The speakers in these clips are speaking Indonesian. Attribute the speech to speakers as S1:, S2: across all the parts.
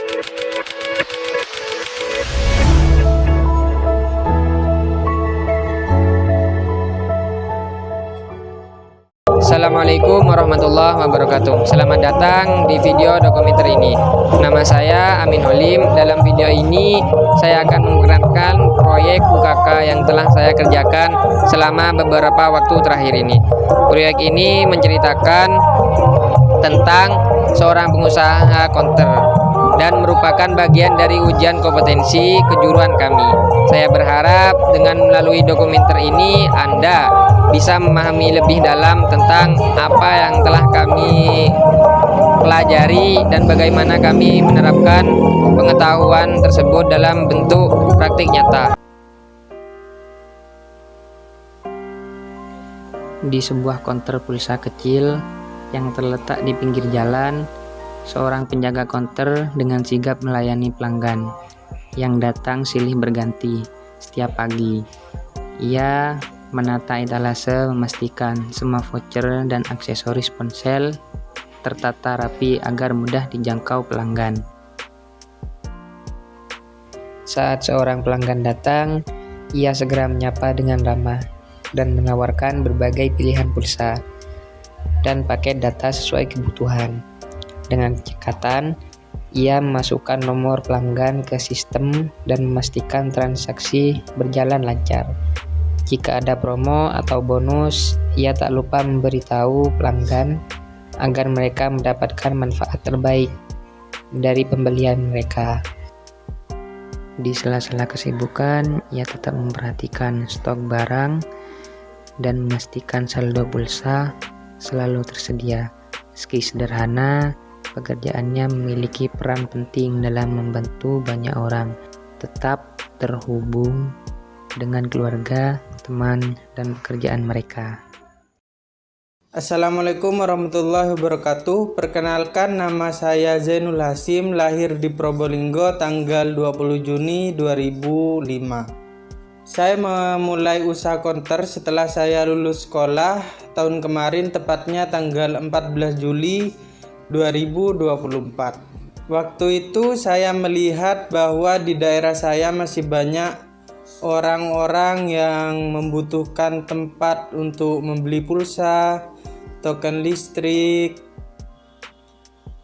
S1: Assalamualaikum warahmatullahi wabarakatuh. Selamat datang di video dokumenter ini. Nama saya Amin Holim. Dalam video ini saya akan menggerakkan proyek UKK yang telah saya kerjakan selama beberapa waktu terakhir ini. Proyek ini menceritakan tentang seorang pengusaha konter dan merupakan bagian dari ujian kompetensi kejuruan kami. Saya berharap dengan melalui dokumenter ini Anda bisa memahami lebih dalam tentang apa yang telah kami pelajari dan bagaimana kami menerapkan pengetahuan tersebut dalam bentuk praktik nyata. Di sebuah konter pulsa kecil yang terletak di pinggir jalan, seorang penjaga konter dengan sigap melayani pelanggan yang datang silih berganti setiap pagi. Ia menata etalase, memastikan semua voucher dan aksesoris ponsel tertata rapi agar mudah dijangkau pelanggan. Saat seorang pelanggan datang, ia segera menyapa dengan ramah dan menawarkan berbagai pilihan pulsa dan paket data sesuai kebutuhan. Dengan cekatan, ia memasukkan nomor pelanggan ke sistem dan memastikan transaksi berjalan lancar. Jika ada promo atau bonus, ia tak lupa memberitahu pelanggan agar mereka mendapatkan manfaat terbaik dari pembelian mereka. Di sela-sela kesibukan, ia tetap memperhatikan stok barang dan memastikan saldo pulsa selalu tersedia. Meski sederhana, pekerjaannya memiliki peran penting dalam membantu banyak orang tetap terhubung dengan keluarga, teman, dan pekerjaan mereka.
S2: Assalamualaikum warahmatullahi wabarakatuh. Perkenalkan, nama saya Zainul Hasim, lahir di Probolinggo tanggal 20 Juni 2005. Saya memulai usaha konter setelah saya lulus sekolah tahun kemarin, tepatnya tanggal 14 Juli 2024. Waktu itu saya melihat bahwa di daerah saya masih banyak orang-orang yang membutuhkan tempat untuk membeli pulsa, token listrik.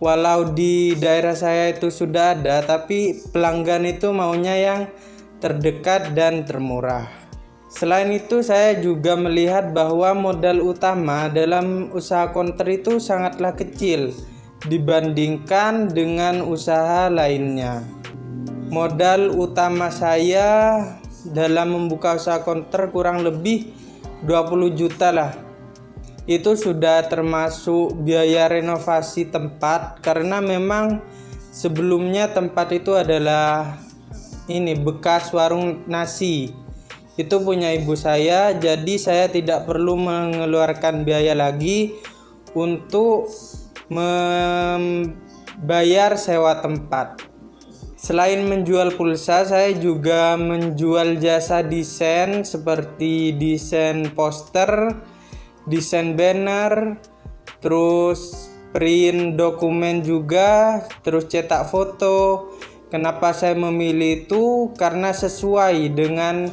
S2: Walau di daerah saya itu sudah ada, tapi pelanggan itu maunya yang terdekat dan termurah. Selain itu, saya juga melihat bahwa modal utama dalam usaha konter itu sangatlah kecil dibandingkan dengan usaha lainnya. Modal utama saya dalam membuka usaha konter kurang lebih 20 juta lah. Itu sudah termasuk biaya renovasi tempat, karena memang sebelumnya tempat itu adalah bekas warung nasi. Itu punya ibu saya, jadi saya tidak perlu mengeluarkan biaya lagi untuk membayar sewa tempat. Selain menjual pulsa, saya juga menjual jasa desain seperti desain poster, desain banner, terus print dokumen juga, terus cetak foto. Kenapa saya memilih itu? Karena sesuai dengan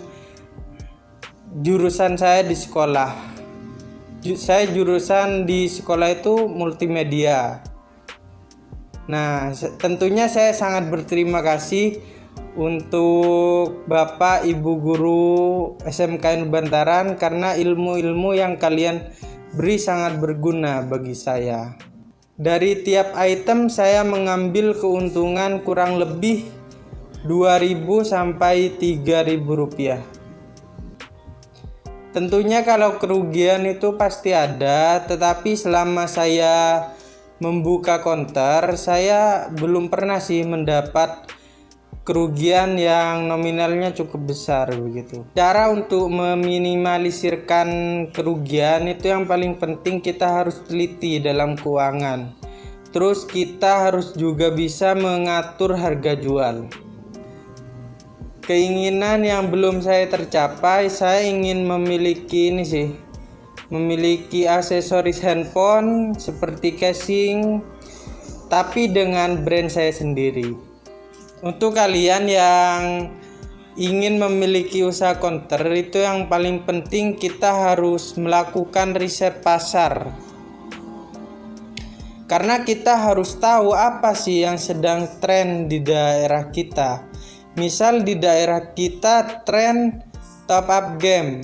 S2: jurusan saya di sekolah. Saya jurusan di sekolah itu multimedia. Nah, tentunya saya sangat berterima kasih untuk Bapak Ibu Guru SMK Bantaran karena ilmu-ilmu yang kalian beri sangat berguna bagi saya. Dari tiap item saya mengambil keuntungan kurang lebih 2.000 sampai 3.000 rupiah. Tentunya kalau kerugian itu pasti ada, tetapi selama saya membuka konter, saya belum pernah sih mendapat kerugian yang nominalnya cukup besar begitu. Cara untuk meminimalisirkan kerugian itu yang paling penting, kita harus teliti dalam keuangan. Terus kita harus juga bisa mengatur harga jual. Keinginan yang belum saya tercapai, saya ingin memiliki memiliki aksesoris handphone seperti casing, tapi dengan brand saya sendiri. Untuk kalian yang ingin memiliki usaha counter, itu yang paling penting kita harus melakukan riset pasar. Karena kita harus tahu apa sih yang sedang tren di daerah kita. Misal di daerah kita tren top up game.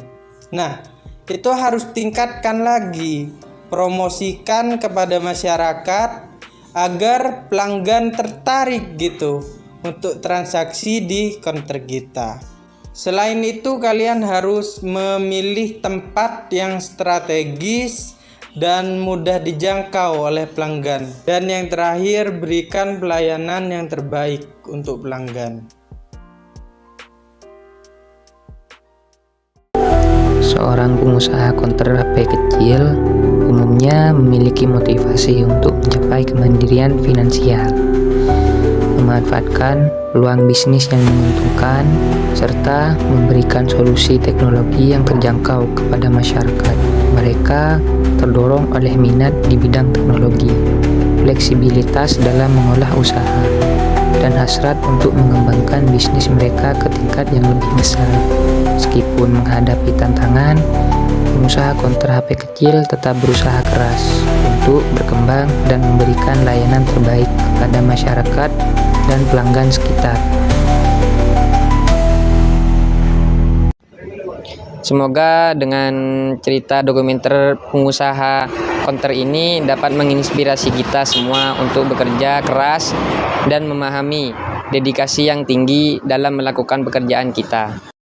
S2: Nah, itu harus tingkatkan lagi, promosikan kepada masyarakat agar pelanggan tertarik gitu untuk transaksi di counter kita. Selain itu, kalian harus memilih tempat yang strategis dan mudah dijangkau oleh pelanggan. Dan yang terakhir, berikan pelayanan yang terbaik untuk pelanggan.
S1: Seorang pengusaha counter HP kecil umumnya memiliki motivasi untuk mencapai kemandirian finansial, memanfaatkan peluang bisnis yang menguntungkan, serta memberikan solusi teknologi yang terjangkau kepada masyarakat. Mereka terdorong oleh minat di bidang teknologi, fleksibilitas dalam mengolah usaha, dan hasrat untuk mengembangkan bisnis mereka ke tingkat yang lebih besar. Meskipun menghadapi tantangan, pengusaha counter HP kecil tetap berusaha keras untuk berkembang dan memberikan layanan terbaik kepada masyarakat dan pelanggan sekitar. Semoga dengan cerita dokumenter pengusaha counter ini dapat menginspirasi kita semua untuk bekerja keras dan memahami dedikasi yang tinggi dalam melakukan pekerjaan kita.